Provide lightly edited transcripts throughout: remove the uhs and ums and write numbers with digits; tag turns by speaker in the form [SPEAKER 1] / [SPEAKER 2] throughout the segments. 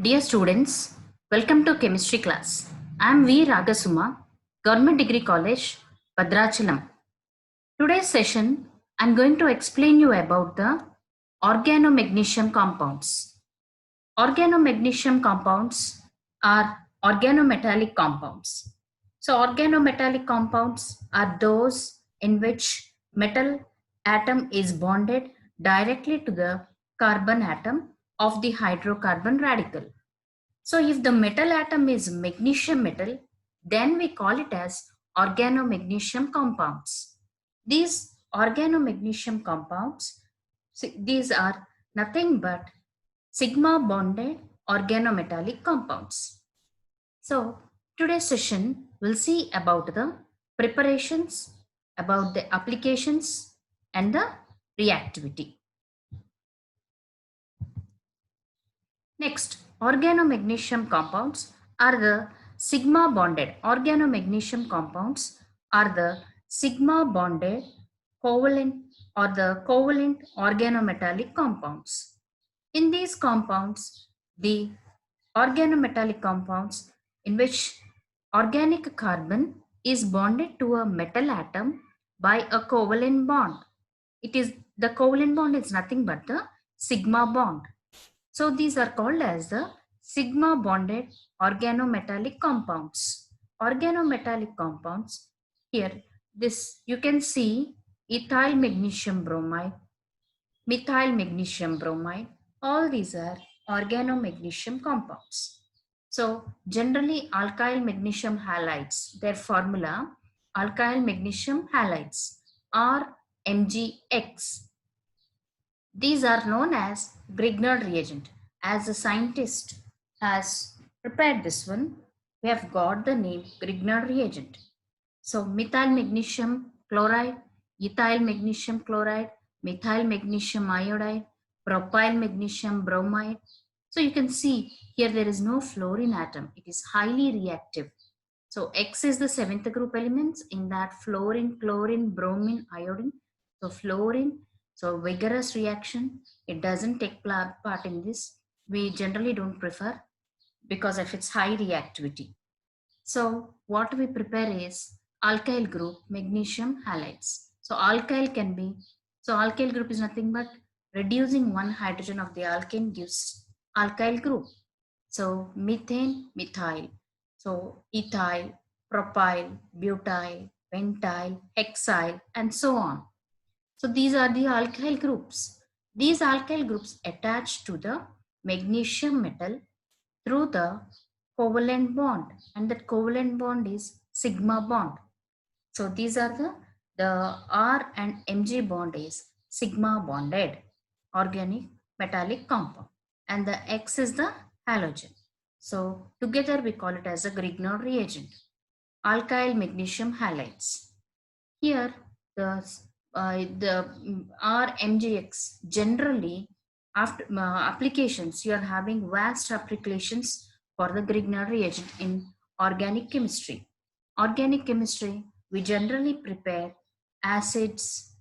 [SPEAKER 1] Dear students, welcome to chemistry class. I am V. Ragasuma, Government Degree College, Bhadrachalam. Today's session, I am going to explain you about the organomagnesium compounds. Organomagnesium compounds are organometallic compounds. So organometallic compounds are those in which metal atom is bonded directly to the carbon atom of the hydrocarbon radical. So if the metal atom is magnesium metal, then we call it as organomagnesium compounds. These organomagnesium compounds, these are nothing but sigma bonded organometallic compounds. So today's session will see about the preparations, about the applications and the reactivity. Next, organomagnesium compounds are the sigma bonded. Organomagnesium compounds are the sigma bonded covalent or the covalent organometallic compounds. In these compounds, the organometallic compounds in which organic carbon is bonded to a metal atom by a covalent bond. It is the covalent bond is nothing but the sigma bond. So these are called as the sigma bonded organometallic compounds. Organometallic compounds, here this you can see ethyl magnesium bromide, methyl magnesium bromide, all these are organomagnesium compounds. So generally alkyl magnesium halides, their formula alkyl magnesium halides are MgX. These are known as Grignard reagent. As the scientist has prepared this one, we have got the name Grignard reagent. So methyl magnesium chloride, ethyl magnesium chloride, methyl magnesium iodide, propyl magnesium bromide. So you can see here there is no fluorine atom. It is highly reactive. So X is the seventh group elements in that fluorine, chlorine, bromine, iodine. So fluorine, so vigorous reaction. It doesn't take part in this. We generally don't prefer because of its high reactivity. So what we prepare is alkyl group magnesium halides. So alkyl group is nothing but reducing one hydrogen of the alkane gives alkyl group. So methane, methyl. So ethyl, propyl, butyl, pentyl, hexyl, and so on. So these are the alkyl groups. These alkyl groups attach to the magnesium metal through the covalent bond, and that covalent bond is sigma bond. So these are the R and Mg bond is sigma bonded organic metallic compound, and the X is the halogen. So together we call it as a Grignard reagent. Alkyl magnesium halides. Here the RMGX generally after applications, you are having vast applications for the Grignard reagent in organic chemistry. Organic chemistry, we generally prepare acids,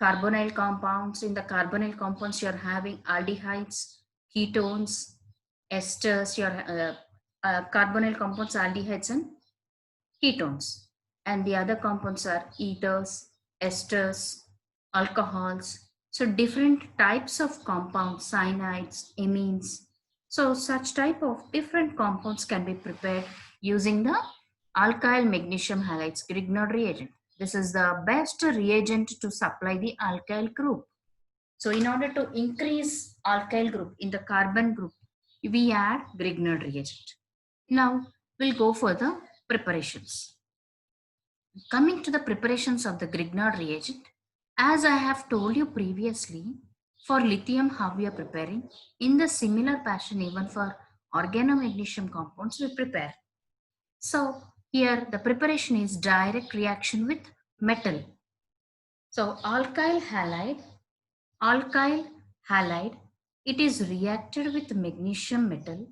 [SPEAKER 1] carbonyl compounds. In the carbonyl compounds, you are having aldehydes, ketones, esters. Your carbonyl compounds, aldehydes, and ketones. And the other compounds are ethers, esters, alcohols. So different types of compounds, cyanides, amines. So such type of different compounds can be prepared using the alkyl magnesium halides Grignard reagent. This is the best reagent to supply the alkyl group. So in order to increase alkyl group in the carbon group, we add Grignard reagent. Now we'll go for the preparations. Coming to the preparations of the Grignard reagent, as I have told you previously, for lithium how we are preparing, in the similar fashion even for organomagnesium compounds we prepare. So here the preparation is direct reaction with metal. So alkyl halide, it is reacted with magnesium metal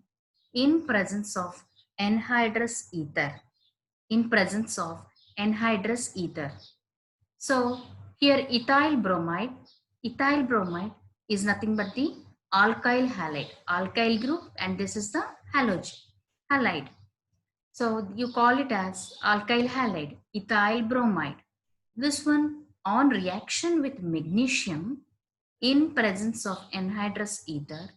[SPEAKER 1] in presence of anhydrous ether. In presence of anhydrous ether. So here ethyl bromide is nothing but the alkyl halide, alkyl group, and this is the halide. So you call it as alkyl halide, ethyl bromide. This one on reaction with magnesium in presence of anhydrous ether,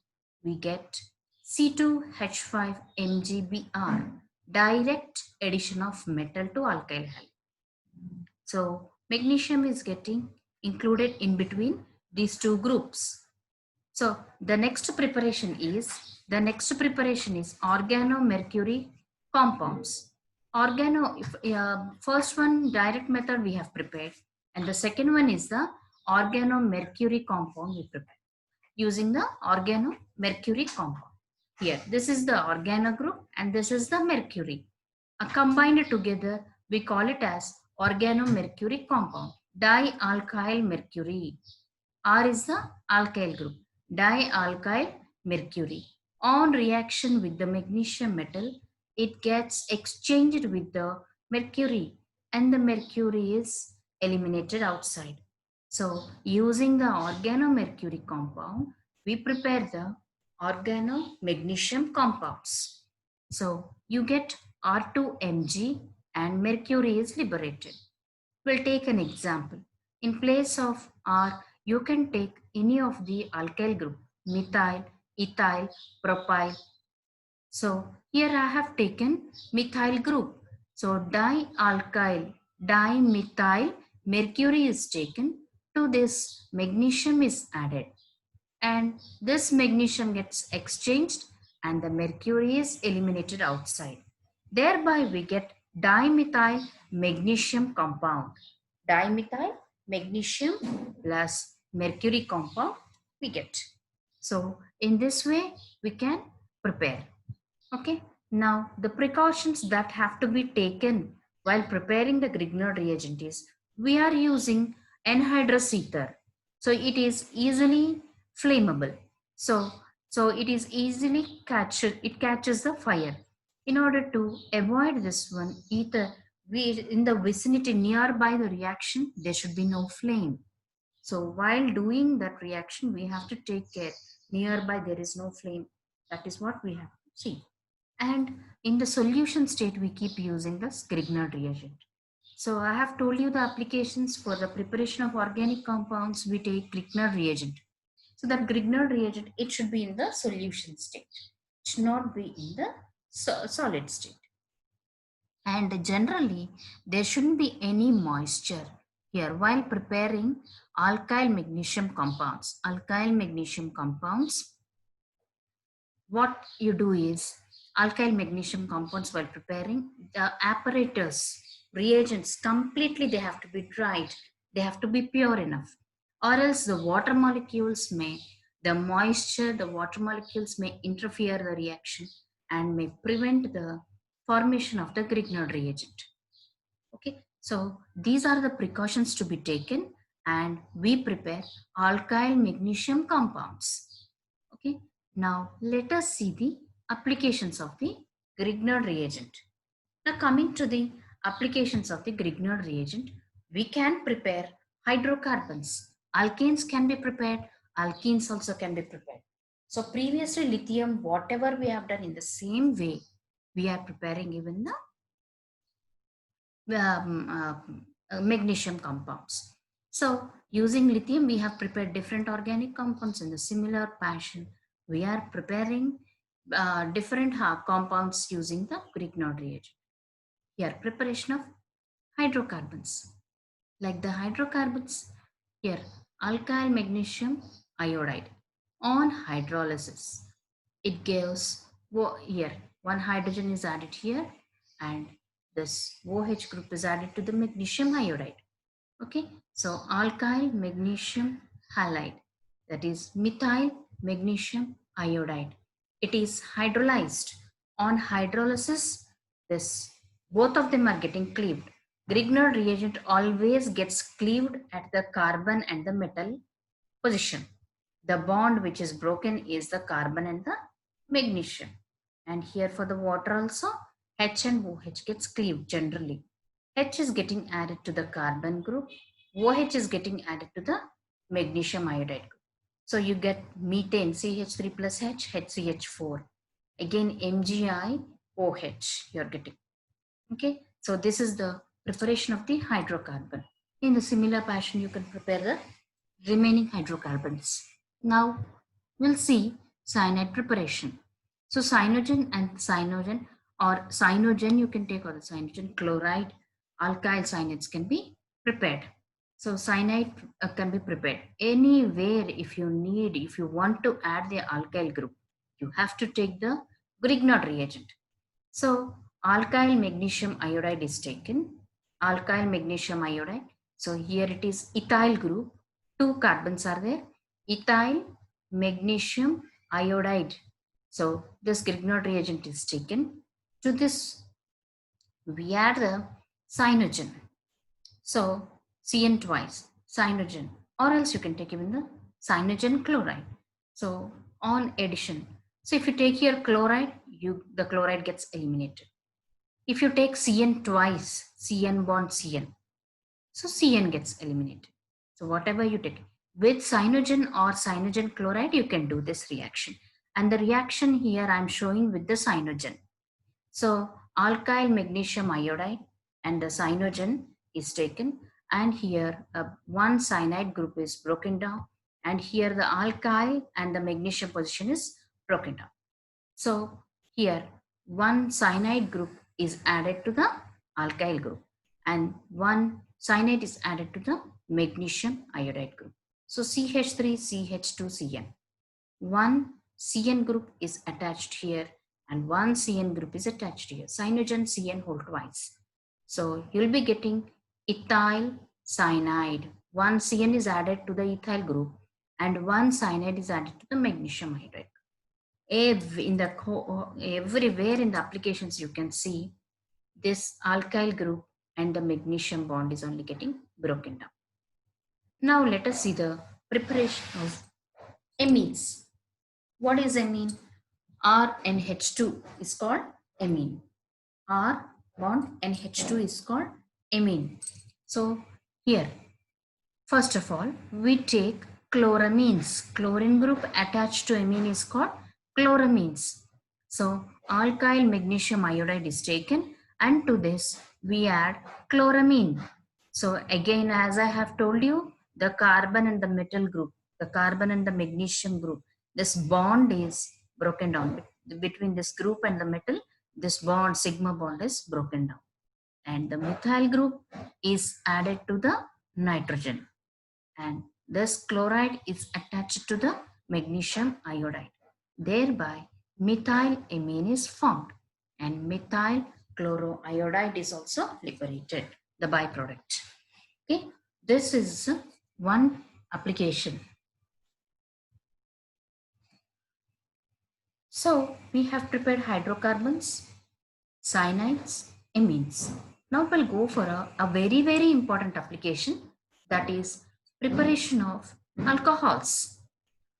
[SPEAKER 1] we get C2H5MgBr, direct addition of metal to alkyl halide. So magnesium is getting included in between these two groups. So the next preparation is organomercury compounds. First one direct method we have prepared, and the second one is the organomercury compound we prepared using the organomercury compound. Here, this is the organo group and this is the mercury. Combined together, we call it as organomercury compound. Dialkyl mercury. R is the alkyl group. Dialkyl mercury. On reaction with the magnesium metal, it gets exchanged with the mercury and the mercury is eliminated outside. So using the organomercury compound, we prepare the organomagnesium compounds. So you get R2Mg and mercury is liberated. We'll take an example. In place of R, you can take any of the alkyl group, methyl, ethyl, propyl. So here I have taken methyl group. So dialkyl, dimethyl, mercury is taken. To this, magnesium is added. And this magnesium gets exchanged and the mercury is eliminated outside. Thereby we get dimethyl magnesium compound. Dimethyl magnesium plus mercury compound we get. So in this way we can prepare. Okay. Now the precautions that have to be taken while preparing the Grignard reagent is we are using anhydrous ether. So it is easily flammable. So it is easily it catches the fire. In order to avoid this one, ether, we in the vicinity nearby the reaction, there should be no flame. So while doing that reaction, we have to take care nearby there is no flame. That is what we have to see. And in the solution state, we keep using the Grignard reagent. So I have told you the applications for the preparation of organic compounds, we take Grignard reagent. So that Grignard reagent, it should be in the solution state. It should not be in the solid state. And generally, there shouldn't be any moisture here while preparing alkyl magnesium compounds. Alkyl magnesium compounds, what you do is alkyl magnesium compounds while preparing the apparatus, reagents, completely they have to be dried. They have to be pure enough, or else the water molecules may, the moisture, the water molecules may interfere the reaction and may prevent the formation of the Grignard reagent. Okay, so these are the precautions to be taken and we prepare alkyl magnesium compounds. Okay, now let us see the applications of the Grignard reagent. Now coming to the applications of the Grignard reagent, we can prepare hydrocarbons. Alkanes can be prepared, alkenes also can be prepared. So previously lithium, whatever we have done in the same way, we are preparing even the magnesium compounds. So using lithium, we have prepared different organic compounds in the similar fashion. We are preparing different compounds using the Grignard reagent. Here, preparation of hydrocarbons. Like the hydrocarbons, here, alkyl magnesium iodide on hydrolysis. It gives, here, one hydrogen is added here and this OH group is added to the magnesium iodide. Okay, so alkyl magnesium halide, that is methyl magnesium iodide. It is hydrolyzed. On hydrolysis, this both of them are getting cleaved. Grignard reagent always gets cleaved at the carbon and the metal position. The bond which is broken is the carbon and the magnesium. And here for the water also, H and OH gets cleaved generally. H is getting added to the carbon group. OH is getting added to the magnesium iodide group. So you get methane, CH3 plus H, HCH4. Again, MgI-OH you're getting. Okay, so this is the preparation of the hydrocarbon. In the similar fashion, you can prepare the remaining hydrocarbons. Now, we'll see cyanide preparation. So cyanogen and cyanogen, or cyanogen you can take, or the cyanogen chloride, alkyl cyanides can be prepared. So cyanide can be prepared anywhere. If you need, if you want to add the alkyl group, you have to take the Grignard reagent. So alkyl magnesium iodide is taken. Alkyl magnesium iodide. So here it is ethyl group. 2 carbons are there. Ethyl magnesium iodide. So this Grignard reagent is taken. To this we add the cyanogen. So CN twice, cyanogen, or else you can take even the cyanogen chloride. So on addition. So if you take here chloride, the chloride gets eliminated. If you take Cn twice, Cn bond Cn, so Cn gets eliminated. So whatever you take with cyanogen or cyanogen chloride, you can do this reaction. And the reaction here I'm showing with the cyanogen. So alkyl magnesium iodide and the cyanogen is taken, and here one cyanide group is broken down, and here the alkyl and the magnesium position is broken down. So here one cyanide group is added to the alkyl group, and one cyanide is added to the magnesium iodide group. So CH3, CH2, Cn. One Cn group is attached here and one Cn group is attached here. Cyanogen Cn whole twice. So you'll be getting ethyl cyanide. One Cn is added to the ethyl group and one cyanide is added to the magnesium iodide. Everywhere in the applications you can see this alkyl group and the magnesium bond is only getting broken down. Now let us see the preparation of amines. What is amine? RNH2 is called amine. R bond NH2 is called amine. So here, first of all, we take chloramines. Chlorine group attached to amine is called chloramines. So alkyl magnesium iodide is taken, and to this we add chloramine. So again, as I have told you, the carbon and the metal group, the carbon and the magnesium group, this bond is broken down between this group and the metal. This bond, sigma bond, is broken down, and the methyl group is added to the nitrogen, and this chloride is attached to the magnesium iodide. Thereby methyl amine is formed, and methyl chloroiodide is also liberated, the byproduct. Okay, this is one application. So we have prepared hydrocarbons, cyanides, amines. Now we'll go for a very, very important application, that is preparation of alcohols.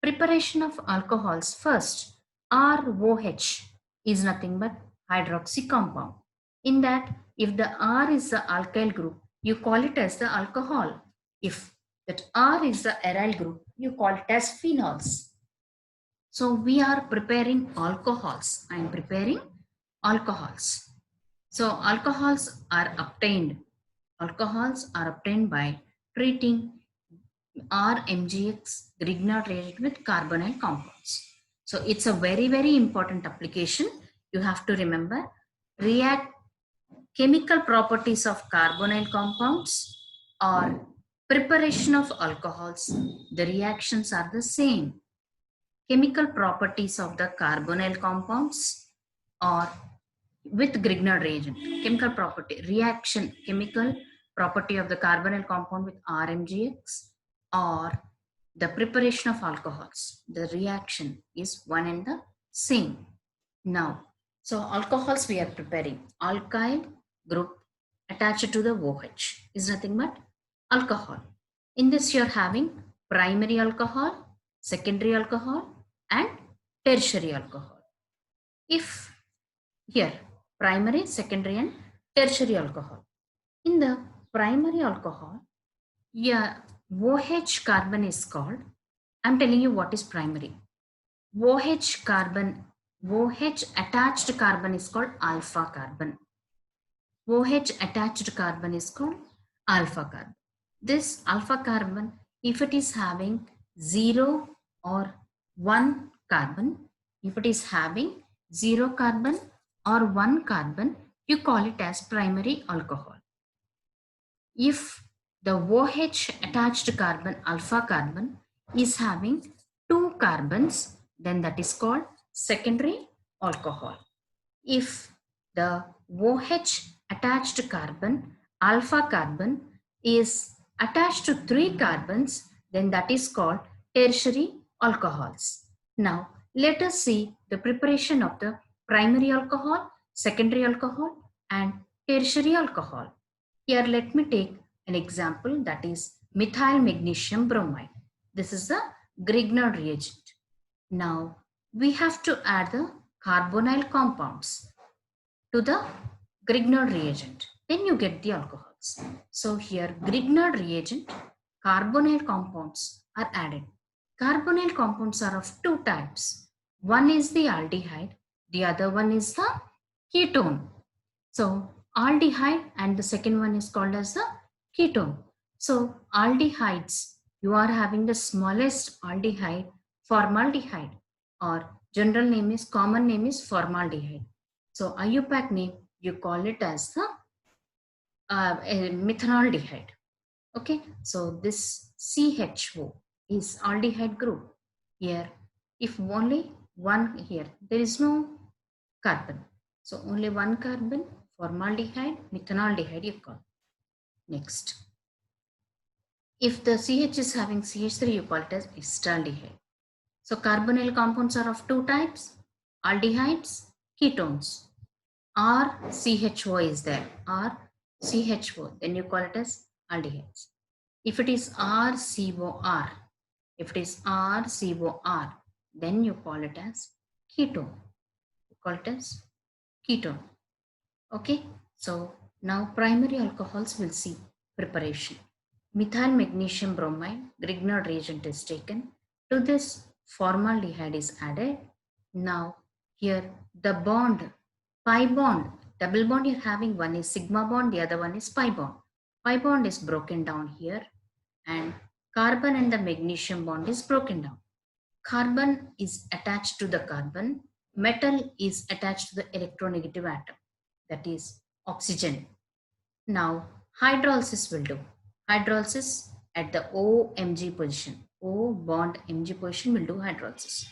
[SPEAKER 1] Preparation of alcohols. First, ROH is nothing but hydroxy compound. In that, if the R is the alkyl group, you call it as the alcohol. If that R is the aryl group, you call it as phenols. So we are preparing alcohols. I am preparing alcohols. So alcohols are obtained. Alcohols are obtained by treating RMGX Grignard reagent with carbonyl compounds. So it's a very, very important application. You have to remember, react chemical properties of carbonyl compounds or preparation of alcohols. The reactions are the same. Chemical properties of the carbonyl compounds or with Grignard reagent. Chemical property, reaction, chemical property of the carbonyl compound with RMGX or the preparation of alcohols. The reaction is one and the same. Now, so alcohols we are preparing. Alkyl group attached to the OH is nothing but alcohol. In this you are having primary alcohol, secondary alcohol and tertiary alcohol. If here primary, secondary and tertiary alcohol. In the primary alcohol, yeah, OH carbon is called I'm telling you what is primary. OH carbon, OH attached carbon is called alpha carbon. OH attached carbon is called alpha carbon. This alpha carbon, if it is having 0 or 1 carbon, if it is having 0 carbon or 1 carbon, you call it as primary alcohol. If the OH attached carbon, alpha carbon, is having 2 carbons, then that is called secondary alcohol. If the OH attached carbon, alpha carbon, is attached to 3 carbons, then that is called tertiary alcohols. Now, let us see the preparation of the primary alcohol, secondary alcohol, and tertiary alcohol. Here, let me take an example, that is methyl magnesium bromide. This is the Grignard reagent. Now, we have to add the carbonyl compounds to the Grignard reagent. Then you get the alcohols. So here Grignard reagent, carbonyl compounds are added. Carbonyl compounds are of 2 types. One is the aldehyde, the other one is the ketone. So aldehyde and the second one is called as the ketone. So aldehydes, you are having the smallest aldehyde, formaldehyde, or general name is, common name is formaldehyde. So IUPAC name, you call it as the methanaldehyde. Okay, so this CHO is aldehyde group. Here, if only one here, there is no carbon. So only one carbon, formaldehyde, methanaldehyde you call. Next, if the CH is having CH3, you call it as acetaldehyde. So carbonyl compounds are of 2 types, aldehydes, ketones. RCHO is there, RCHO, then you call it as aldehydes. If it is RCOR, then you call it as ketone. You call it as ketone. Okay, so now primary alcohols will see preparation. Methyl magnesium bromide, Grignard reagent is taken. To this, formaldehyde is added. Now here the bond, pi bond, double bond you're having, one is sigma bond, the other one is pi bond. Pi bond is broken down here and carbon and the magnesium bond is broken down. Carbon is attached to the carbon, metal is attached to the electronegative atom, that is oxygen. Now hydrolysis will do. Hydrolysis at the OMG position, O bond Mg position will do hydrolysis.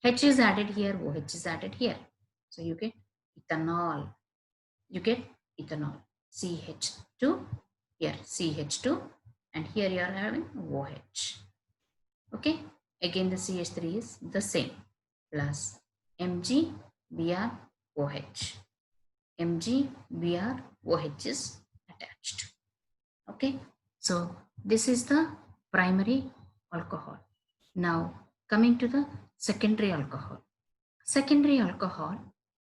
[SPEAKER 1] H is added here, OH is added here. So you get ethanol. You get ethanol. CH2, here CH2, and here you are having OH. Okay, again the CH3 is the same, plus Mg, Br, OH. Mg, Br, OH is attached. Okay, so this is the primary alcohol. Now coming to the secondary alcohol. Secondary alcohol,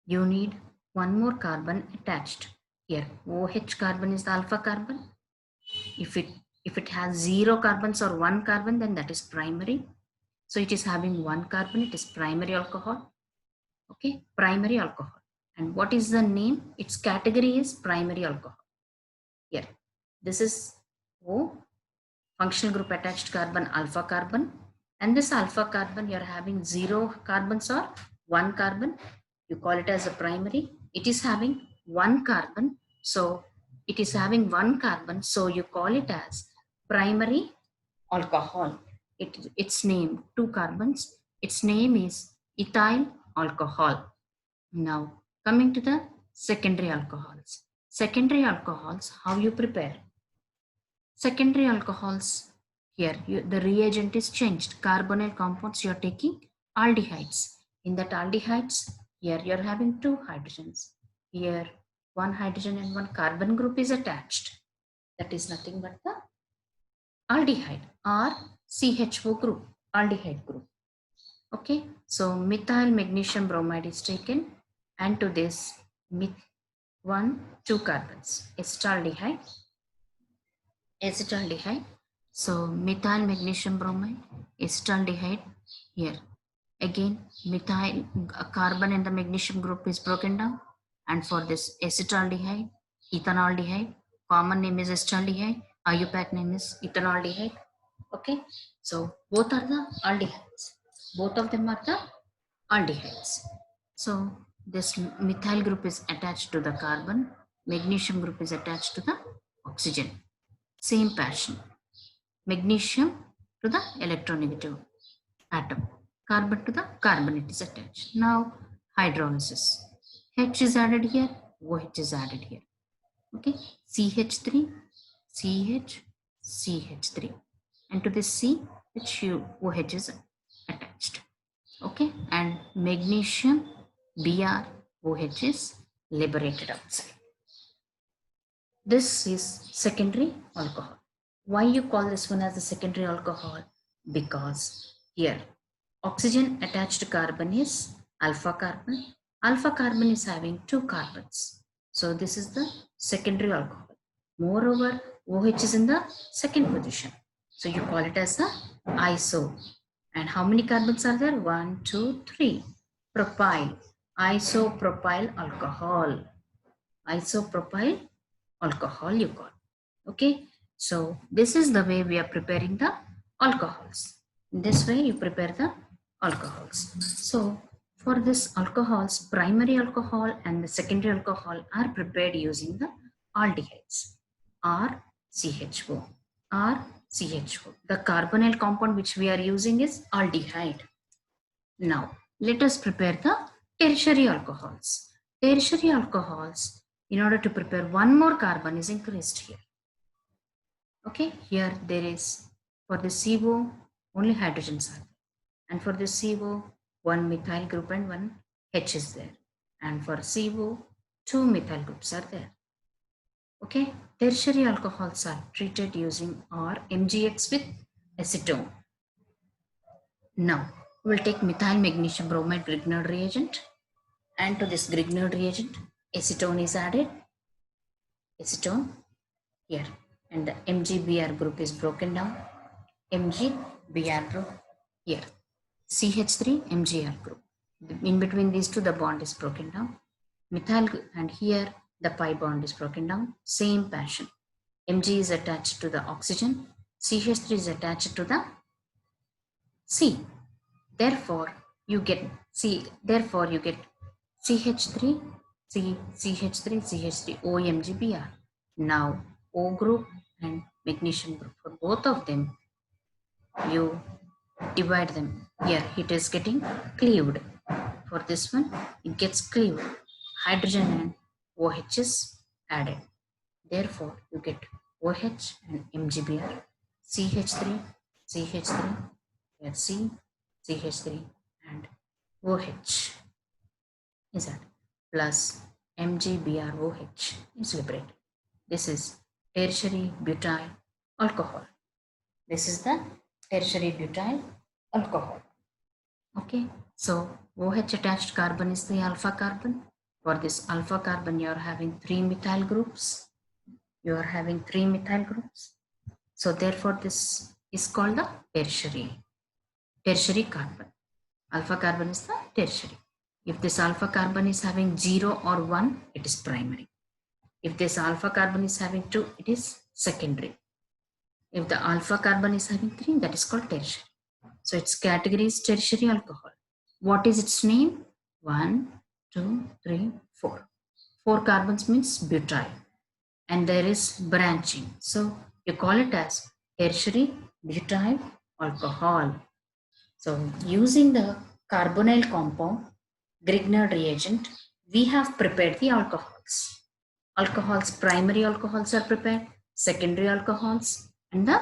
[SPEAKER 1] you need one more carbon attached. Here OH carbon is the alpha carbon. If it has 0 carbons or 1 carbon, then that is primary. So it is having 1 carbon, it is primary alcohol. Okay, primary alcohol. And what is the name? Its category is primary alcohol. Here, this is O, functional group attached carbon, alpha carbon. And this alpha carbon, you are having 0 carbons or 1 carbon. You call it as a primary. It is having 1 carbon. So it is having 1 carbon. So you call it as primary alcohol. Its name, 2 carbons. Its name is ethyl alcohol. Now coming to the secondary alcohols. Secondary alcohols, how you prepare? Secondary alcohols, here the reagent is changed. Carbonyl compounds, you are taking aldehydes. In that aldehydes, here you are having 2 hydrogens. Here 1 hydrogen and 1 carbon group is attached. That is nothing but the aldehyde or CHO group, aldehyde group. Okay, so methyl magnesium bromide is taken, and to this 2 carbons, acetaldehyde, So methyl magnesium bromide, acetaldehyde here. Again, methyl carbon in the magnesium group is broken down, and for this acetaldehyde, ethanaldehyde, common name is acetaldehyde, IUPAC name is ethanaldehyde. Okay, so both are the aldehydes. Both of them are the aldehydes. So this methyl group is attached to the carbon, magnesium group is attached to the oxygen. Same pattern. Magnesium to the electronegative atom, carbon to the carbon it is attached. Now hydrolysis. H is added here, OH is added here. Okay, CH3, CH, CH3, and to this C, OH is attached. Okay, and magnesium Br OH is liberated outside. This is secondary alcohol. Why you call this one as the secondary alcohol? Because here oxygen attached carbon is alpha carbon. Alpha carbon is having two carbons. So this is the secondary alcohol. Moreover, OH is in the second position. So you call it as the iso. And how many carbons are there? 1, 2, 3. Propyl. Isopropyl alcohol. Isopropyl alcohol you call. Okay. So this is the way we are preparing the alcohols. In this way you prepare the alcohols. So for this alcohols, primary alcohol and the secondary alcohol are prepared using the aldehydes. RCHO. RCHO. The carbonyl compound which we are using is aldehyde. Now let us prepare the tertiary alcohols. Tertiary alcohols, in order to prepare one more carbon is increased here. Okay, here there is, for the CO, only hydrogens are there. And for the CO, one methyl group and one H is there. And for CO, two methyl groups are there. Okay, tertiary alcohols are treated using or MgX with acetone. Now, we will take methyl magnesium bromide Grignard reagent. And to this Grignard reagent, acetone is added. Acetone here. And the MgBr group is broken down. MgBr group here. CH3 MgR group. In between these two, the bond is broken down. Methyl, and here the pi bond is broken down. Same passion. Mg is attached to the oxygen. CH3 is attached to the C. Therefore, you get CH3, CH3, OMgBr. Now, O group and magnesium group, for both of them, you divide them. Here, it is getting cleaved. For this one, it gets cleaved. Hydrogen and OH is added. Therefore, you get OH and MgBr, CH3, CH3, here C, CH3, and OH is added, plus MgBrOH is liberated. This is tertiary butyl alcohol. This is the tertiary butyl alcohol. Okay, so OH attached carbon is the alpha carbon. For this alpha carbon, you are having 3 methyl groups. So therefore, this is called the tertiary carbon. Alpha carbon is the tertiary. If this alpha carbon is having 0 or 1, it is primary. If this alpha carbon is having 2, it is secondary. If the alpha carbon is having 3, that is called tertiary. So its category is tertiary alcohol. What is its name? 1, 2, 3, 4. 4 carbons means butyl. And there is branching. So you call it as tertiary butyl alcohol. So using the carbonyl compound, Grignard reagent, we have prepared the alcohols. Primary alcohols are prepared, secondary alcohols, and the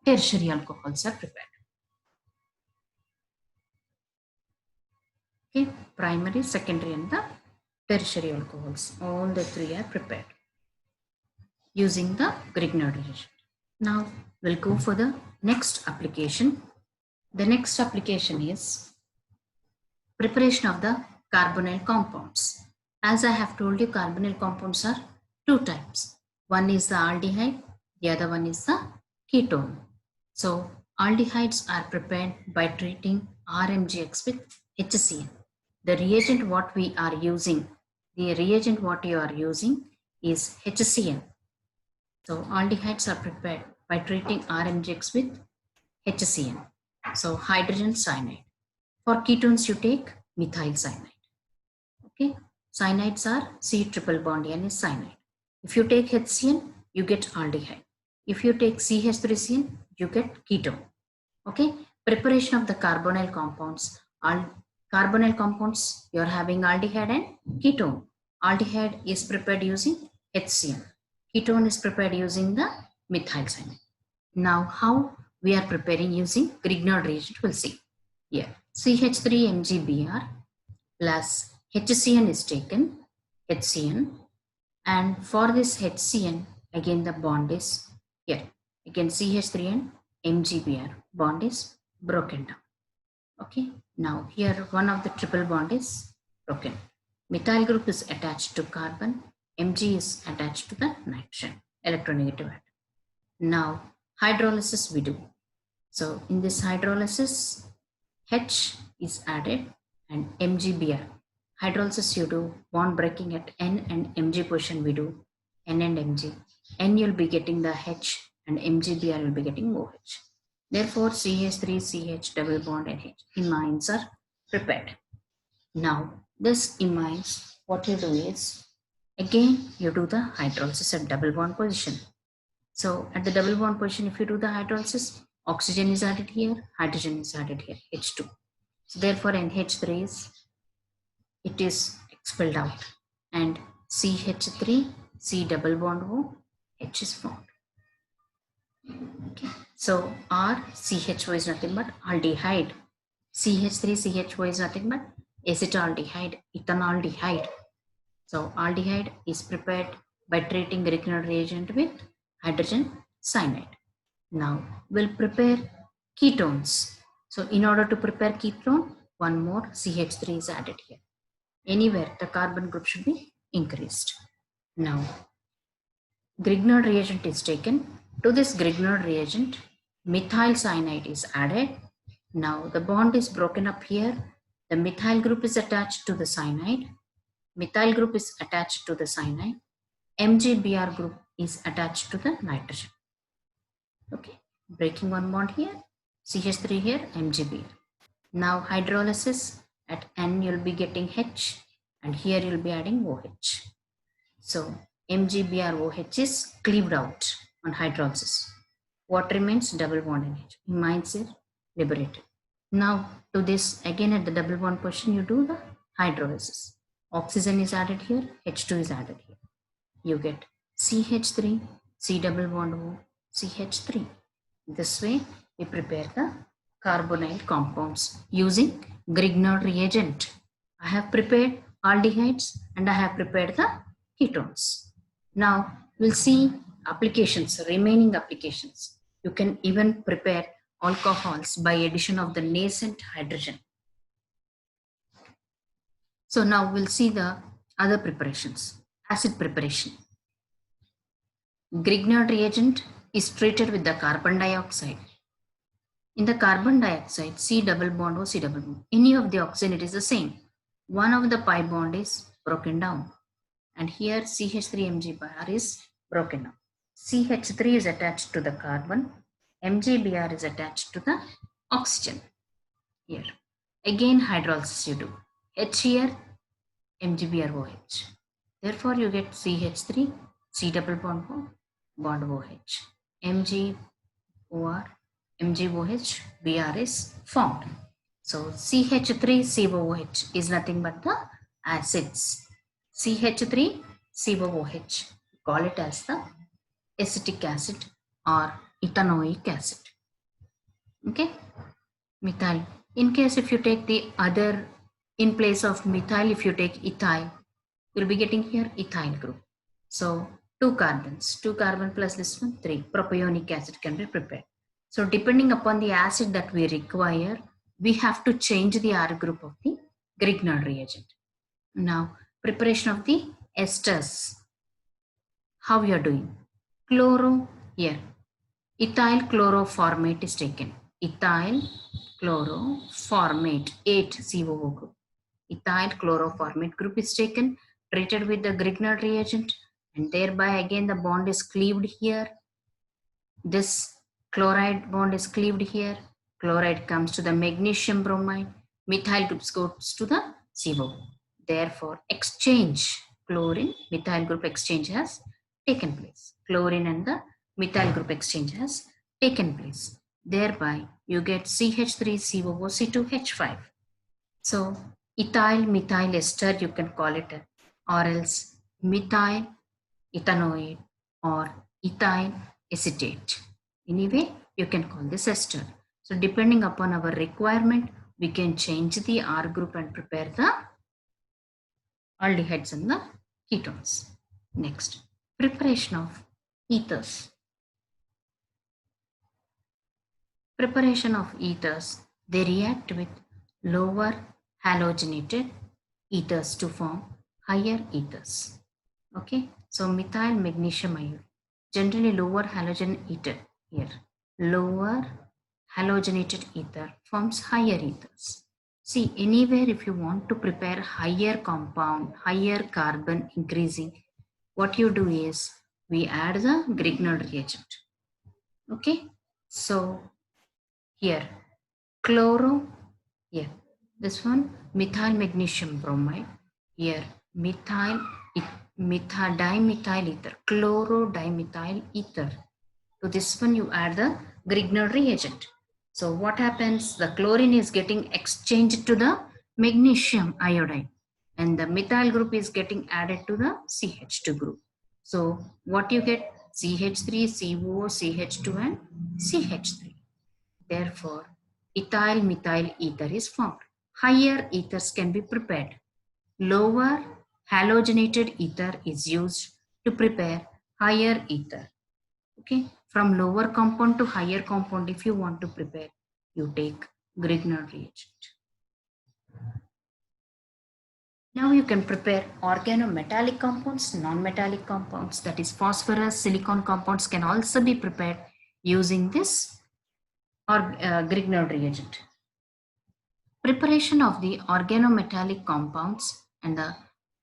[SPEAKER 1] tertiary alcohols are prepared. Okay, primary, secondary, and the tertiary alcohols, all the 3 are prepared using the Grignard reagent. Now we'll go for the next application. The next application is preparation of the carbonyl compounds. As I have told you, carbonyl compounds are 2 types. One is the aldehyde, the other one is the ketone. So aldehydes are prepared by treating RMGX with HCl. The reagent what we are using, the reagent what you are using is HCl. So aldehydes are prepared by treating RMGX with HCl. So hydrogen cyanide. For ketones you take methyl cyanide. Okay, cyanides are C triple bond N is cyanide. If you take HCl, you get aldehyde. If you take CH3CN, you get ketone. Okay, preparation of the carbonyl compounds. Carbonyl compounds, you are having aldehyde and ketone. Aldehyde is prepared using HCl. Ketone is prepared using the methyl cyanide. Now, how we are preparing using Grignard reagent, we'll see. Here, CH3MgBr plus HCN is taken, HCN, and for this HCN, again the bond is here. Again CH3 and MgBr bond is broken down. Okay, now here one of the triple bond is broken. Methyl group is attached to carbon, Mg is attached to the nitrogen, electronegative atom. Now hydrolysis we do. So in this hydrolysis, H is added and MgBr. Hydrolysis you do, bond breaking at N and Mg position we do, N and Mg. N you'll be getting the H and MgBr will be getting OH. Therefore CH3CH double bond and H imines are prepared. Now this imines, what you do is, again you do the hydrolysis at double bond position. So at the double bond position, if you do the hydrolysis, oxygen is added here, hydrogen is added here, H2. So therefore NH3 is, it is expelled out and CH3, C double bond O, H is formed. Okay. So R, CHO is nothing but aldehyde. CH3, CHO is nothing but acetaldehyde, ethanaldehyde. So aldehyde is prepared by treating Grignard reagent with hydrogen cyanide. Now we'll prepare ketones. So in order to prepare ketone, one more CH3 is added here. Anywhere the carbon group should be increased. Now Grignard reagent is taken. To this Grignard reagent, methyl cyanide is added. Now the bond is broken up here. The methyl group is attached to the cyanide. Methyl group is attached to the cyanide. MgBr group is attached to the nitrogen. Okay, breaking one bond here, CH3 here, MgBr. Now hydrolysis at N you'll be getting H and here you'll be adding OH. So MgBrOH is cleaved out on hydrolysis. What remains? Double bond in H. Imines are liberated. Now to this, again at the double bond position, you do the hydrolysis. Oxygen is added here, H2 is added here. You get CH3, C double bond O, CH3. This way we prepare the carbonyl compounds using Grignard reagent. I have prepared aldehydes and I have prepared the ketones. Now we'll see applications, remaining applications. You can even prepare alcohols by addition of the nascent hydrogen. So now we'll see the other preparations. Acid preparation. Grignard reagent is treated with the carbon dioxide. In the carbon dioxide, C double bond or C double bond, any of the oxygen, it is the same. One of the pi bond is broken down. And here CH3MgBr is broken down. CH3 is attached to the carbon, MgBr is attached to the oxygen. Here, again hydrolysis you do. H here, MgBrOH. Therefore, you get CH3, C double bond O, bond OH. MgOR, MgOH, Br is formed. So CH3COOH is nothing but the acids. CH3COOH, call it as the acetic acid or ethanoic acid. Okay, methyl. In case if you take the other, in place of methyl, if you take ethyl, you'll be getting here ethyl group. So two carbon plus this one, 3. Propionic acid can be prepared. So depending upon the acid that we require, we have to change the R group of the Grignard reagent. Now, preparation of the esters. How we are doing? Chloro here. ethyl chloroformate is taken. Ethyl chloroformate, 8 COO group. Ethyl chloroformate group is taken, treated with the Grignard reagent, and thereby again the bond is cleaved here. This chloride bond is cleaved here. Chloride comes to the magnesium bromide. Methyl groups goes to the CO. Therefore, exchange chlorine methyl group exchange has taken place. Chlorine and the methyl group exchange has taken place. Thereby, you get CH3COO, C2H5. So, ethyl methyl ester you can call it, or else methyl ethanoate or ethyl acetate. Anyway, you can call this ester. So, depending upon our requirement, we can change the R group and prepare the aldehydes and the ketones. Next, preparation of ethers. Preparation of ethers, they react with lower halogenated ethers to form higher ethers. Okay, so methyl magnesium iode, generally lower halogen ether here. Lower halogenated ether forms higher ethers. See, anywhere if you want to prepare higher compound, higher carbon increasing, what you do is we add the Grignard reagent. Okay, so here chloro, here this one methyl magnesium bromide, here dimethyl ether, chloro dimethyl ether. To this one you add the Grignard reagent. So what happens, the chlorine is getting exchanged to the magnesium iodide and the methyl group is getting added to the CH2 group. So what you get, CH3, COO, CH2 and CH3. Therefore, ethyl methyl ether is formed. Higher ethers can be prepared. Lower halogenated ether is used to prepare higher ether. Okay, from lower compound to higher compound, if you want to prepare, you take Grignard reagent. Now you can prepare organometallic compounds, non-metallic compounds, that is phosphorus, silicon compounds can also be prepared using this or Grignard reagent. Preparation of the organometallic compounds and the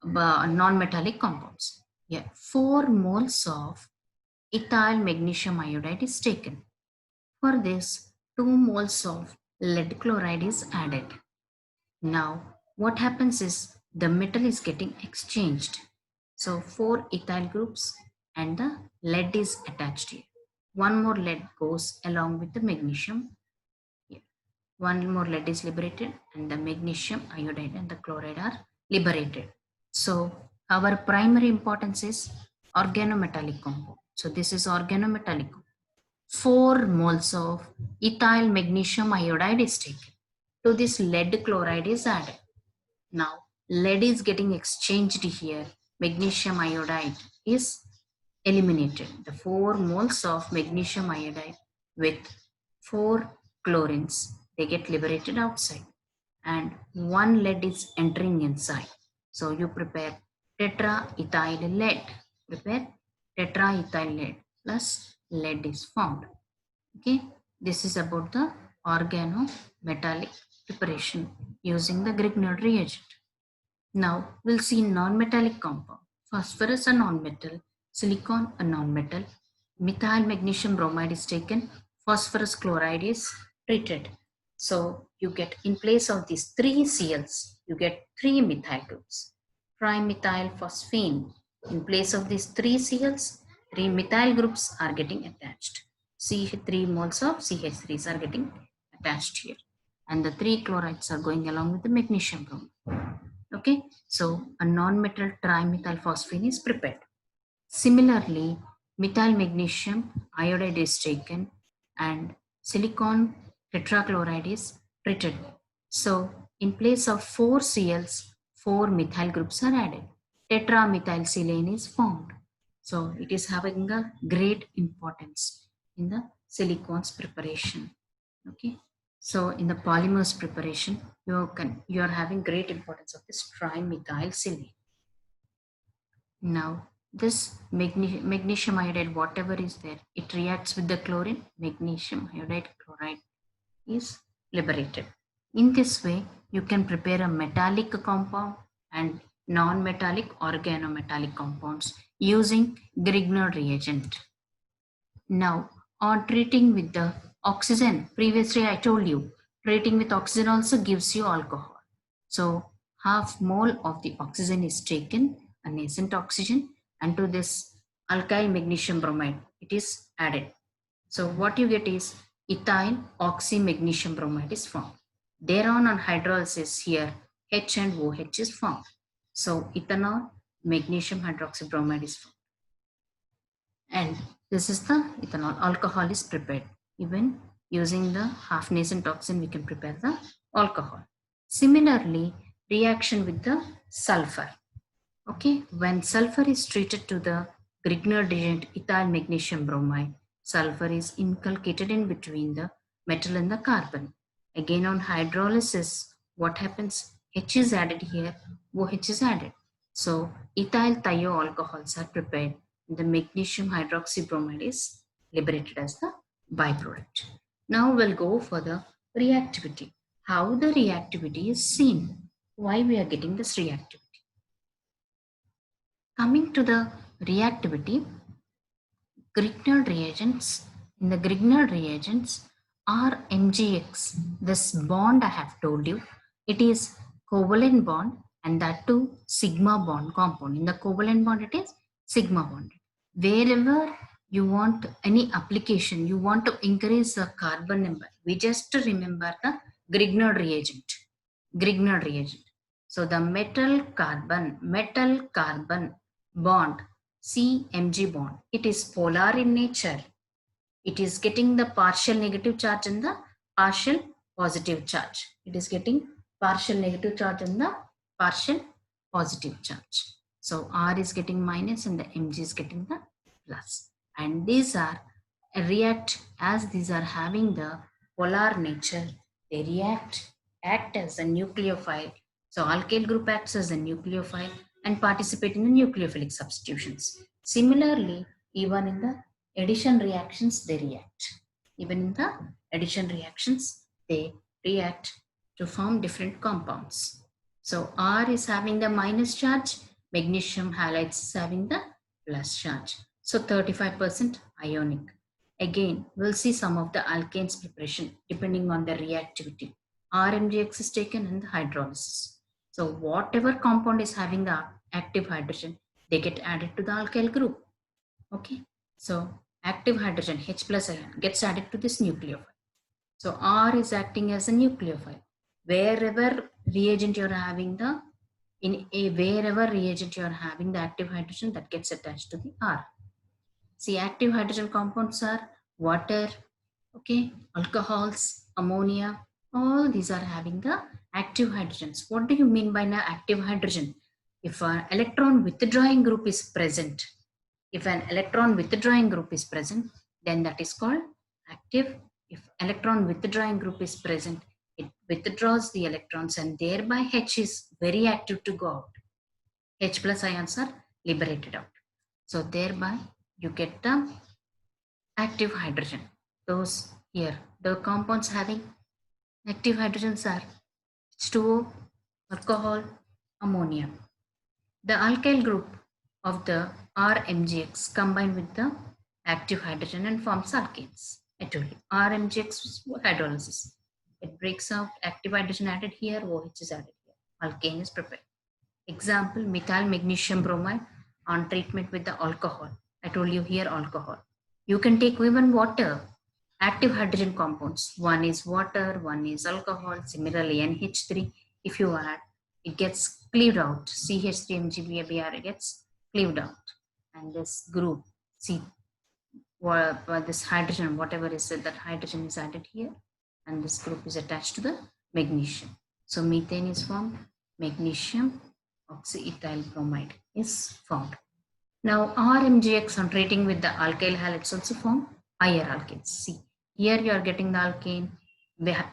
[SPEAKER 1] non-metallic compounds. Yeah, 4 moles of ethyl magnesium iodide is taken. For this, 2 moles of lead chloride is added. Now, what happens is the metal is getting exchanged. So, 4 ethyl groups and the lead is attached here. 1 more lead goes along with the magnesium. Here. 1 more lead is liberated and the magnesium iodide and the chloride are liberated. So, our primary importance is organometallic compound. So, this is organometallic compound. 4 moles of ethyl magnesium iodide is taken. To this lead chloride is added. Now lead is getting exchanged here. Magnesium iodide is eliminated. The 4 moles of magnesium iodide with 4 chlorines, they get liberated outside and 1 lead is entering inside. So you prepare tetraethyl lead. Prepare tetraethyl lead plus lead is formed. Okay, this is about the organometallic preparation using the Grignard reagent. Now we'll see non-metallic compound. Phosphorus a non-metal, silicon a non-metal, methyl magnesium bromide is taken, phosphorus chloride is treated. So you get, in place of these 3 Cls, you get 3 methyl groups. Trimethyl phosphine. In place of these 3 Cls, 3 methyl groups are getting attached. C3 moles of CH3s are getting attached here. And the 3 chlorides are going along with the magnesium bromide. Okay, so a non-metal trimethyl phosphine is prepared. Similarly, methyl magnesium iodide is taken and silicon tetrachloride is treated. So in place of 4 Cls, 4 methyl groups are added. Tetramethylsilane is formed. So it is having a great importance in the silicones preparation. Okay. So in the polymers preparation, you are having great importance of this trimethylsilane. Now this magnesium iodide, whatever is there, it reacts with the chlorine, magnesium iodide chloride is liberated. In this way, you can prepare a metallic compound and non-metallic organometallic compounds using Grignard reagent. Now, on treating with the oxygen, previously I told you, treating with oxygen also gives you alcohol. So, half mole of the oxygen is taken, a nascent oxygen, and to this alkyl magnesium bromide, it is added. So, what you get is ethyl oxy magnesium bromide is formed. Thereon on hydrolysis here, H and OH is formed. So, ethanol magnesium hydroxybromide is formed. And this is the ethanol. Alcohol is prepared. Even using the half nascent oxygen, we can prepare the alcohol. Similarly, reaction with the sulfur. Okay, when sulfur is treated to the Grignard reagent ethyl magnesium bromide, sulfur is inculcated in between the metal and the carbon. Again on hydrolysis, what happens? H is added here, OH is added. So ethyl thioalcohols are prepared. The magnesium hydroxybromide is liberated as the byproduct. Now we'll go for the reactivity. How the reactivity is seen. Why we are getting this reactivity. Coming to the reactivity, Grignard reagents, in the Grignard reagents are MgX. This bond I have told you, it is covalent bond and that too sigma bond compound. In the covalent bond, it is sigma bond. Wherever you want any application, you want to increase the carbon number, we just remember the Grignard reagent. Grignard reagent. So the metal carbon bond CMG bond, it is polar in nature. It is getting the partial negative charge and the partial positive charge. It is getting partial negative charge and the partial positive charge. So R is getting minus and the Mg is getting the plus. And these are react, as these are having the polar nature, they act as a nucleophile. So alkyl group acts as a nucleophile and participate in the nucleophilic substitutions. Similarly, even in the addition reactions, they react. Even in the addition reactions, they react to form different compounds. So R is having the minus charge, magnesium halides is having the plus charge. So 35% ionic. Again, we'll see some of the alkanes preparation depending on the reactivity. RMGX is taken in the hydrolysis. So whatever compound is having the active hydrogen, they get added to the alkyl group. Okay, so active hydrogen H plus ion gets added to this nucleophile. So R is acting as a nucleophile. Wherever reagent you're having the wherever reagent you're having the active hydrogen, that gets attached to the R. See, active hydrogen compounds are water, okay, alcohols, ammonia, all these are having the active hydrogens. What do you mean by an active hydrogen? If an electron withdrawing group is present, then that is called active. If electron withdrawing group is present, it withdraws the electrons and thereby H is very active to go out. H plus ions are liberated out. So thereby you get the active hydrogen. Those here, the compounds having active hydrogens are H2O, alcohol, ammonia. The alkyl group of the RMGX combine with the active hydrogen and forms alkanes. I told you, RMGX is hydrolysis. It breaks out, active hydrogen added here, OH is added here. Alkane is prepared. Example, methyl magnesium bromide on treatment with the alcohol. I told you here alcohol. You can take even water, active hydrogen compounds. One is water, one is alcohol. Similarly, NH3, if you add, it gets cleaved out. CH3MgBr gets cleaved out. And this group, see, this hydrogen, whatever is said, that hydrogen is added here. And this group is attached to the magnesium. So methane is formed, magnesium oxyethyl bromide is formed. Now RMGX on treating with the alkyl halides also form higher alkanes. See, here you are getting the alkane.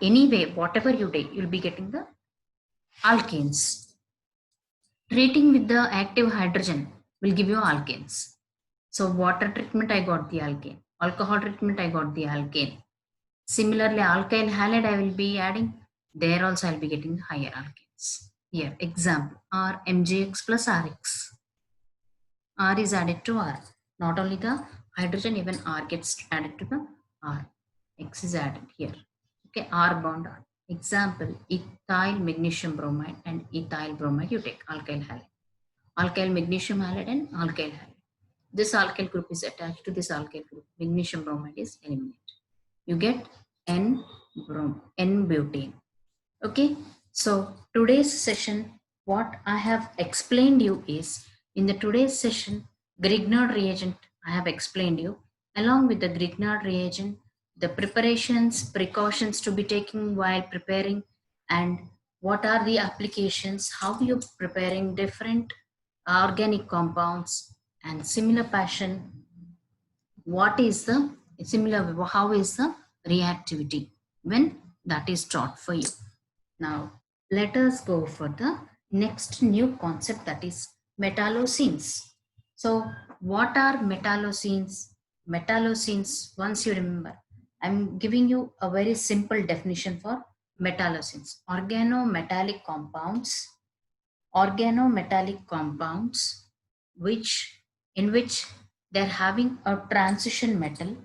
[SPEAKER 1] Anyway, whatever you take, you'll be getting the alkanes. Treating with the active hydrogen, will give you alkanes. So water treatment, I got the alkane. Alcohol treatment, I got the alkane. Similarly, alkyl halide I will be adding. There also I'll be getting higher alkanes. Here, example, R MgX plus Rx. R is added to R. Not only the hydrogen, even R gets added to the R. X is added here. Okay, R bond R. Example, ethyl magnesium bromide and ethyl bromide. You take alkyl halide. Alkyl magnesium halide and alkyl halide. This alkyl group is attached to this alkyl group. Magnesium bromide is eliminated. You get N butane. Okay, so today's session, what I have explained you is, in the today's session, Grignard reagent I have explained you. Along with the Grignard reagent, the preparations, precautions to be taken while preparing, and what are the applications, how you preparing different organic compounds, and similar passion, what is the similar, how is the reactivity when that is taught for you. Now, let us go for the next new concept, that is metallocenes. So, what are metallocenes? Metallocenes, once you remember, I'm giving you a very simple definition for metallocenes. Organometallic compounds which in which they're having a transition metal.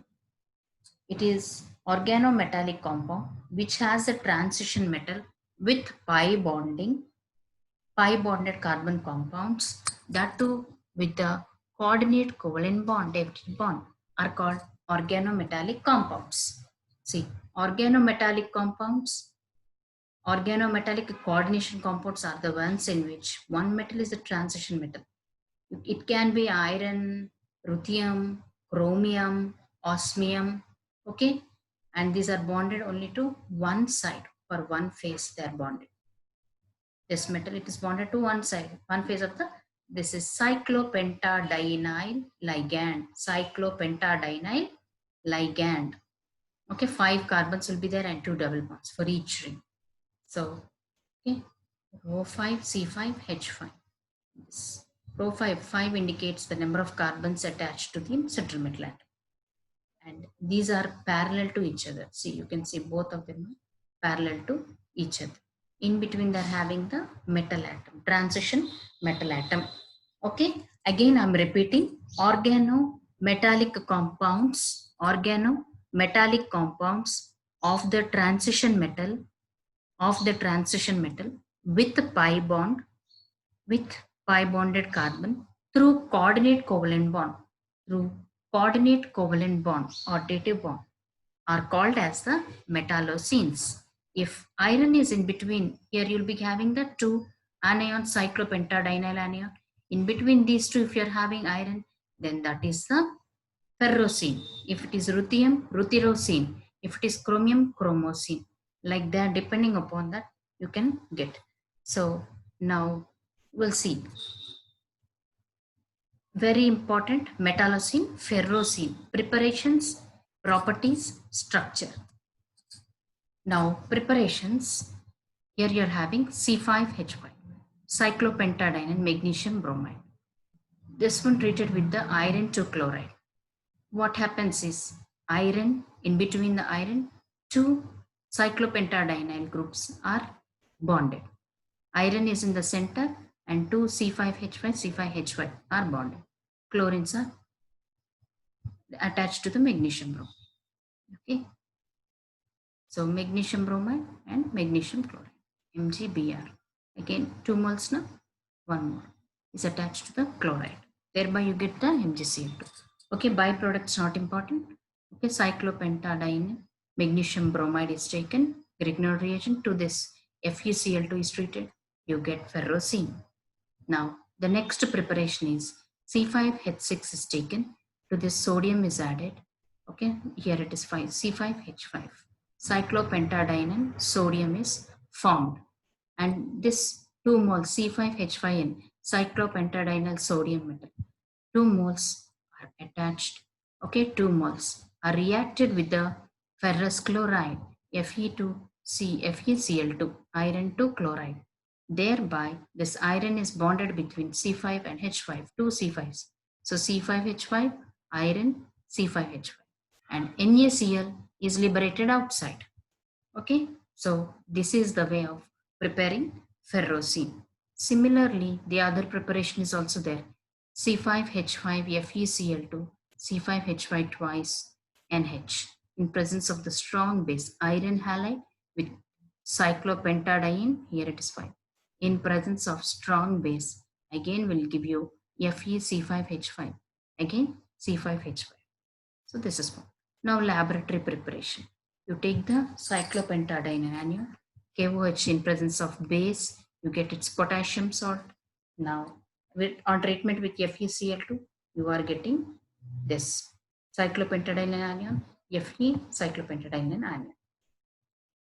[SPEAKER 1] It is organometallic compound which has a transition metal with pi bonded carbon compounds, that too with the coordinate covalent bond, David bond, are called organometallic compounds. See, organometallic coordination compounds are the ones in which one metal is a transition metal. It can be iron, ruthenium, chromium, osmium, okay? And these are bonded only to one side, for one phase they are bonded. This metal, it is bonded to one side, one phase of the, this is cyclopentadienyl ligand. Okay, 5 carbons will be there and 2 double bonds for each ring. So, okay, O5, C5, H5. This Rho 5 indicates the number of carbons attached to the central metal atom. And these are parallel to each other. See, you can see both of them are parallel to each other. In between, they're having the metal atom, transition metal atom. Okay, again, I'm repeating, organometallic compounds of the transition metal, with pi bonded carbon through coordinate covalent bond or dative bond are called as the metallocenes. If iron is in between, here you'll be having the 2 anion, cyclopentadienyl anion. In between these two, if you're having iron, then that is the ferrocene. If it is ruthenium, rutherocene. If it is chromium, chromocene. Like that, depending upon that, you can get. So now we'll see. Very important, metallocene, ferrocene, preparations, properties, structure. Now preparations, here you're having C5H5, cyclopentadiene magnesium bromide. This one treated with the iron 2 chloride. What happens is, iron, in between the iron, 2 cyclopentadienyl groups are bonded. Iron is in the center and 2 C5H5, C5H5 are bonded. Chlorines are attached to the magnesium bromide. Okay. So magnesium bromide and magnesium chloride, MgBr. Again, 2 moles now, 1 more is attached to the chloride. Thereby you get the MgCl2. Okay, byproducts not important. Okay, cyclopentadiene magnesium bromide is taken, Grignard reagent, to this FeCl2 is treated, you get ferrocene. Now, the next preparation is C5H6 is taken, to this sodium is added. Okay, here it is 5, C5H5. Cyclopentadiene sodium is formed. And this 2 moles C5H5N, cyclopentadienyl sodium metal, 2 moles are attached. Okay, 2 moles are reacted with the ferrous chloride, Fe2C, FeCl2, iron 2 chloride. Thereby, this iron is bonded between C5 and H5, two C5s. So C5H5, iron, C5H5. And NaCl is liberated outside. Okay, so this is the way of preparing ferrocene. Similarly, the other preparation is also there. C5H5 FeCl2, C5H5 twice NH in presence of the strong base iron halide with cyclopentadiene, here it is 5. In presence of strong base, again will give you FeC5H5, again C5H5. So this is one. Now laboratory preparation. You take the cyclopentadiene anion, KOH in presence of base, you get its potassium salt. Now on treatment with FeCl2, you are getting this cyclopentadiene anion, Fe cyclopentadiene anion.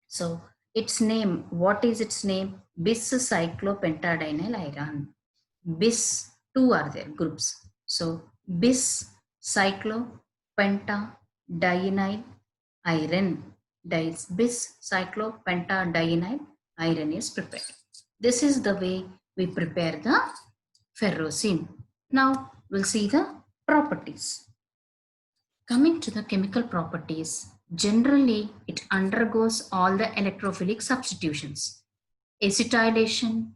[SPEAKER 1] So its name, what is its name? Bis cyclopentadienyl iron. Bis, two are there groups. So bis cyclopentadienyl iron. Bis cyclopentadienyl iron is prepared. This is the way we prepare the ferrocene. Now we'll see the properties. Coming to the chemical properties, generally it undergoes all the electrophilic substitutions. Acetylation,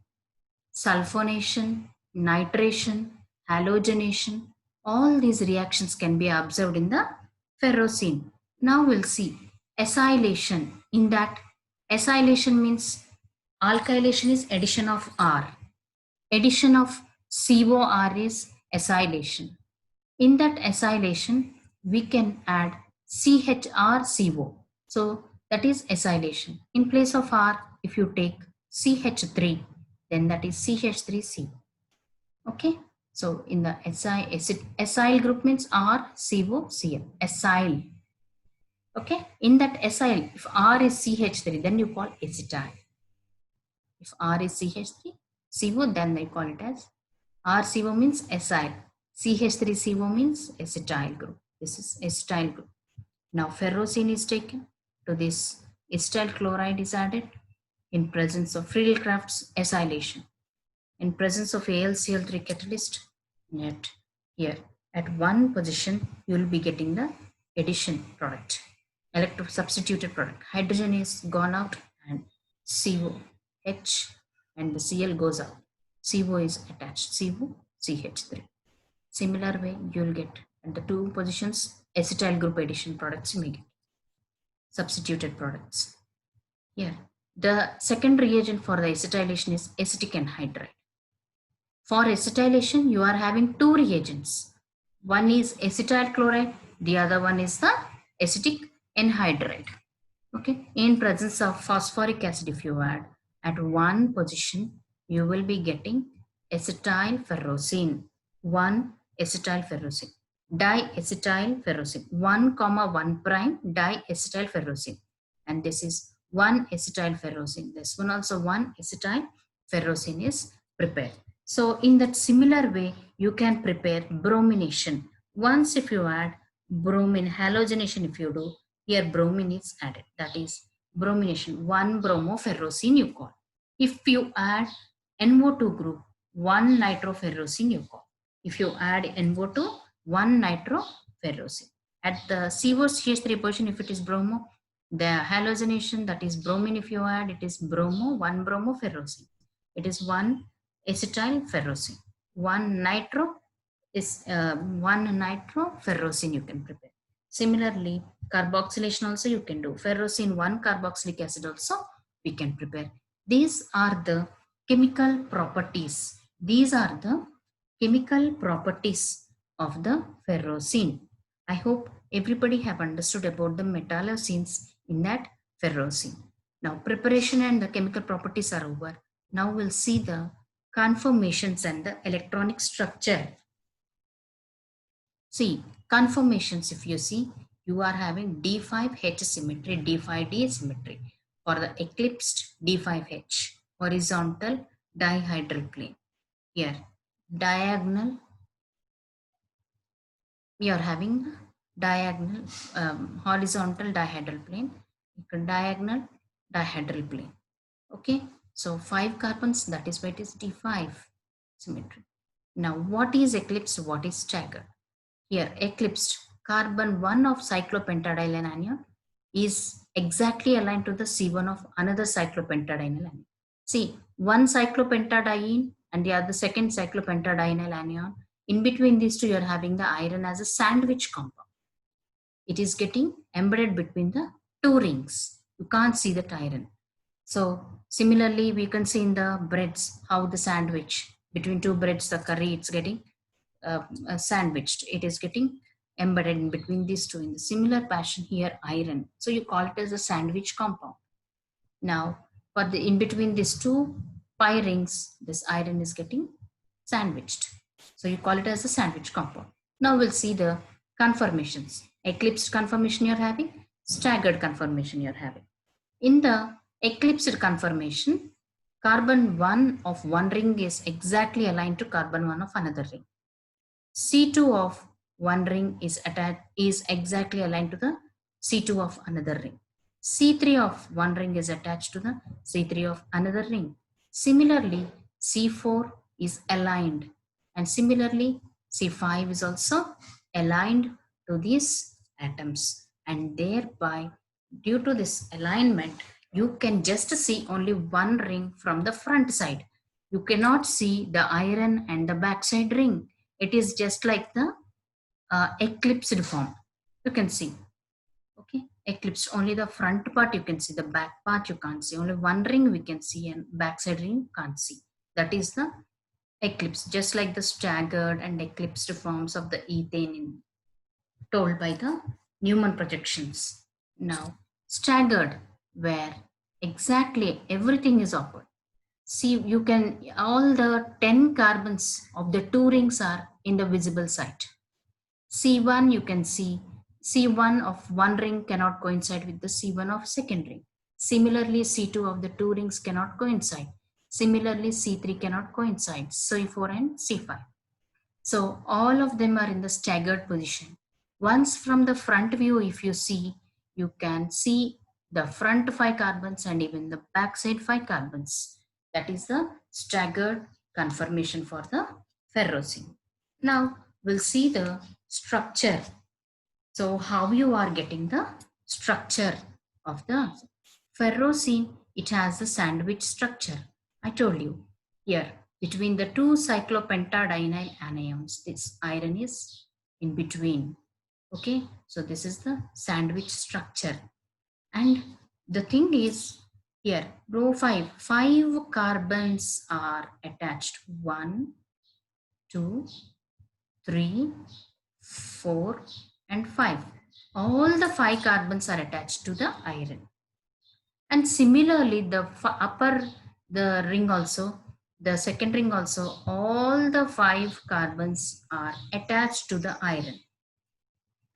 [SPEAKER 1] sulfonation, nitration, halogenation, all these reactions can be observed in the ferrocene. Now we'll see acylation. In that, acylation means alkylation is addition of R. Addition of COR is acylation. In that acylation, we can add CHRCO. So that is acylation. In place of R, if you take CH3, then that is CH3CO. Okay. So in the acyl group means R, CO, Cl. Acyl. Okay. In that acyl, if R is CH3, then you call acetyl. If R is CH3, CO, then they call it as RCO means acyl. CH3CO means acetyl group. This is acetyl group. Now ferrocene is taken. To this acetyl chloride is added in presence of Friedel-Crafts acylation. In presence of AlCl3 catalyst, net here at one position you will be getting the addition product, electro substituted product. Hydrogen is gone out and COH and the Cl goes out. CO is attached, CO, CH3. Similar way you will get at the two positions acetyl group addition products you may get. Substituted products. Here, the second reagent for the acetylation is acetic anhydride. For acetylation, you are having two reagents. One is acetyl chloride, the other one is the acetic anhydride. Okay, in presence of phosphoric acid, if you add at one position, you will be getting acetyl ferrocene. One acetyl ferrocene. Diacetyl ferrocene. 1,1 prime diacetyl ferrocene. And this is one acetyl ferrocene. This one also one acetyl ferrocene is prepared. So in that similar way, you can prepare bromination. Once if you add bromine, halogenation if you do, here bromine is added. That is bromination, 1-bromoferrocene you call. If you add NO2 group, 1-nitroferrocene you call. If you add NO2, 1-nitroferrocene. At the COCH3 position, if it is bromo, the halogenation, that is bromine, if you add, it is bromo, 1-bromoferrocene. It is 1-acetyl ferrocene. 1-nitro is 1-nitroferrocene you can prepare. Similarly, carboxylation also you can do. Ferrocene 1-carboxylic acid also we can prepare. These are the chemical properties. These are the chemical properties of the ferrocene. I hope everybody have understood about the metallocenes in that ferrocene. Now preparation and the chemical properties are over. Now we'll see the conformations and the electronic structure. See, conformations, if you see, you are having D5H symmetry, D5D symmetry. For the eclipsed D5H, horizontal dihedral plane. Here, diagonal, we are having diagonal, horizontal dihedral plane, diagonal dihedral plane. Okay, So 5 carbons, that is why it is D5 symmetry. Now what is eclipsed, what is staggered? Here eclipsed carbon 1 of cyclopentadienyl anion is exactly aligned to the C1 of another cyclopentadienyl anion. See, one cyclopentadiene and the other second cyclopentadienyl anion. In between these two, you are having the iron as a sandwich compound. It is getting embedded between the two rings. You can't see that iron. So similarly, we can see in the breads how the sandwich between two breads, the curry, it's getting sandwiched. It is getting embedded in between these two. In the similar fashion here, iron. So you call it as a sandwich compound. Now, for the in between these two pi rings, this iron is getting sandwiched. So you call it as a sandwich compound. Now we'll see the conformations. Eclipsed conformation you're having, staggered conformation you're having. In the eclipsed conformation, carbon 1 of one ring is exactly aligned to carbon 1 of another ring. C2 of one ring is exactly aligned to the C2 of another ring. C3 of one ring is attached to the C3 of another ring. Similarly, C4 is aligned, and similarly C5 is also aligned to these atoms, and thereby due to this alignment you can just see only one ring from the front side. You cannot see the iron and the backside ring. It is just like the eclipsed form. You can see, okay, eclipsed, only the front part you can see, the back part you can't see. Only one ring we can see and backside ring you can't see. That is the eclipse, just like the staggered and eclipsed forms of the ethane told by the Newman projections. Now, staggered, where exactly everything is awkward. See, you can, all the 10 carbons of the two rings are in the visible site. C1, you can see C1 of one ring cannot coincide with the C1 of second ring. Similarly, C2 of the two rings cannot coincide. Similarly, C3 cannot coincide. C4 and C5. So all of them are in the staggered position. Once from the front view, if you see, you can see the front 5 carbons and even the backside 5 carbons. That is the staggered conformation for the ferrocene. Now we'll see the structure. So how you are getting the structure of the ferrocene? It has the sandwich structure. I told you here between the two cyclopentadienyl anions, this iron is in between. Okay, so this is the sandwich structure. And the thing is here, row 5, 5 carbons are attached. 1, 2, 3, 4, and 5. All the 5 carbons are attached to the iron. And similarly, the upper the ring also, the second ring also, all the 5 carbons are attached to the iron.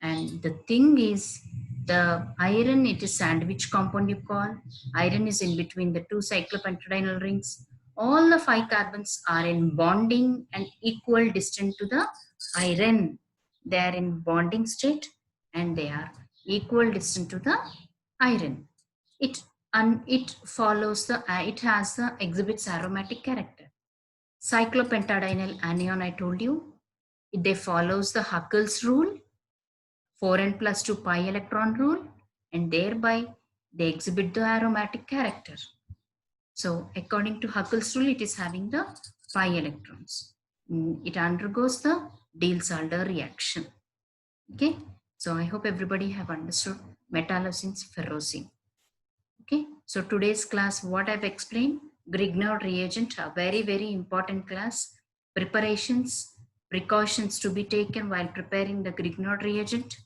[SPEAKER 1] And the thing is, the iron, it is sandwich compound you call. Iron is in between the two cyclopentadienyl rings. All the 5 carbons are in bonding and equal distance to the iron. They are in bonding state and they are equal distance to the iron. It follows the, it has the exhibits aromatic character. Cyclopentadienyl anion, I told you, they follows the Huckel's rule, 4n plus 2 pi electron rule, and thereby they exhibit the aromatic character. So according to Huckel's rule, it is having the pi electrons. It undergoes the Diels-Alder reaction. Okay, so I hope everybody have understood metallocene's ferrocene. Okay, so today's class, what I've explained, Grignard reagent, a very important class. Preparations, precautions to be taken while preparing the Grignard reagent.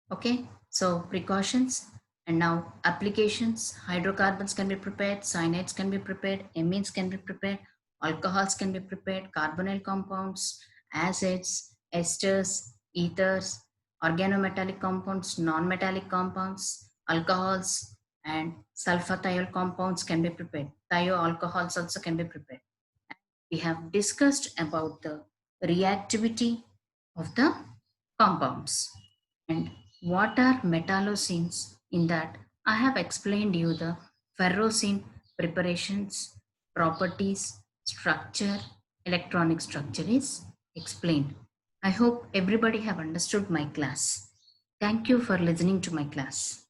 [SPEAKER 1] Okay, so precautions, and now applications. Hydrocarbons can be prepared, cyanides can be prepared, amines can be prepared, alcohols can be prepared, carbonyl compounds, acids, esters, ethers, organometallic compounds, non-metallic compounds, alcohols, and sulfathiol compounds can be prepared. Thioalcohols also can be prepared. We have discussed about the reactivity of the compounds. And what are metallocenes? In that, I have explained you the ferrocene preparations, properties, structure, electronic structure is explained. I hope everybody have understood my class. Thank you for listening to my class.